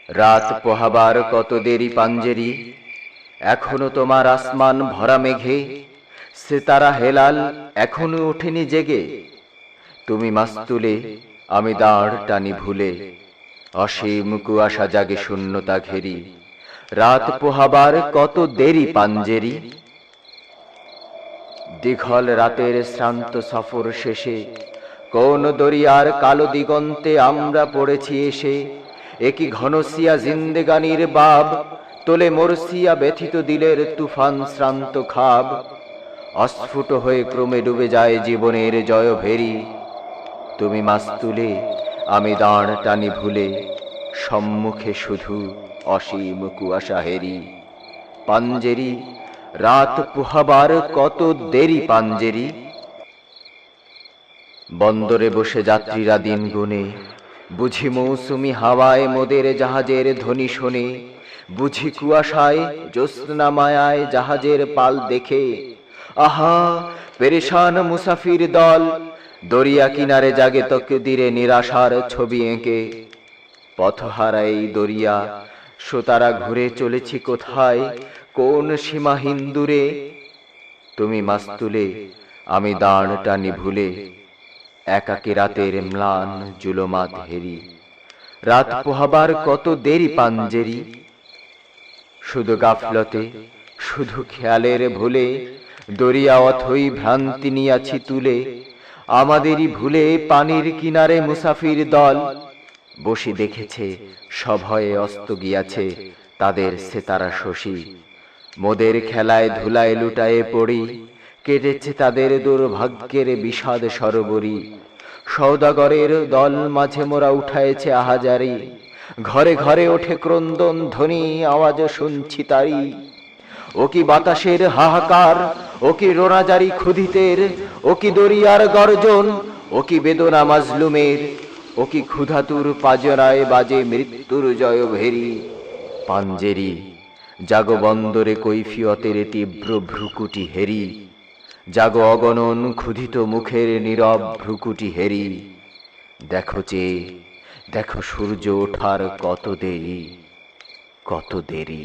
রাত পোহাবার কত দেরি পাঞ্জেরি, এখনো তোমার আসমান ভরা মেঘে, সিতারা হেলাল এখনো ওঠেনি জেগে। তুমি মাস্তুলে, আমি দাঁড় টানি ভুলে, অসীম কুয়াশা জাগে শূন্যতা ঘেরি। রাত পোহাবার কত দেরি পাঞ্জেরি। দীঘল রাতের শ্রান্ত সফর শেষে কোন দরিয়ার কালো দিগন্তে আমরা পড়েছি এসে। একই ঘনসিয়া জিন্দেগানির বাব তোলে মরসিয়া ব্যথিত দিলের তুফান শ্রান্ত খাব। অস্ফুট হয়ে ক্রমে ডুবে যায় জীবনের জয় ভেরি। তুমি মাস্তুলে, আমি দাঁড় টানি ভুলে, সম্মুখে শুধু অসীম কুয়াশা হেরি। পাঞ্জেরি, রাত পোহাবার কত দেরি পাঞ্জেরি। বন্দরে বসে যাত্রীরা দিন গুনে, বুঝি মৌসুমি হাওয়ায় মোদের জাহাজের ধ্বনি শোনে। বুঝি কুয়াশায় জ্যোৎস্না মায়ায় জাহাজের পাল দেখে। আহা পেরেশান মুসাফির দল, দরিয়া কিনারে জাগে তকদিরে নিরাশার ছবি এঁকে। পথহারা এই দরিয়া, সোতারা ঘুরে চলেছি কোথায়, কোন সীমাহীন দূরে। তুমি মাস্তুলে, আমি দাঁড় টানি ভুলে, একাকী রাতের ম্লান জুলমাত হেরি। রাত পোহাবার কত দেরি পাঞ্জেরি। শুধু গাফলতে, শুধু খেয়ালের ভুলে, দরিয়া অথই ভ্রান্তি নিয়াছি তুলে। আমাদেরই ভুলে পানির কিনারে মুসাফির দল, বসে দেখেছে সভয়ে অস্ত গিয়াছে তাদের সেতারা শশী। মোদের খেলায় ধুলায় লুটায়ে পড়ি, কেটেছে তাদের দুর্ভাগ্যের বিষাদ সরোবরী। সওদাগরের দল মাঝে মোরা উঠায়েছে আহাজারি, ঘরে ঘরে ওঠে ক্রন্দন ধ্বনি আওয়াজ শুনছি তারি। ও কি বাতাসের হাহাকার, ও কি রোনাজারি ক্ষুধিতের, ও কি দরিয়ার গর্জন, ও কি বেদনা মাজলুমের, ও কি ক্ষুধাতুর পাজরায় বাজে মৃত্যুর জয় ভেরি। পাঞ্জেরি, জাগো বন্দরে কৈফিয়তের তীব্র ভ্রুকুটি হেরি। জাগো অগণন ক্ষুধিত মুখের নীরব ভ্রুকুটি হেরি। দেখো চেয়ে, দেখো সূর্য ওঠার কত দেরি, কত দেরি।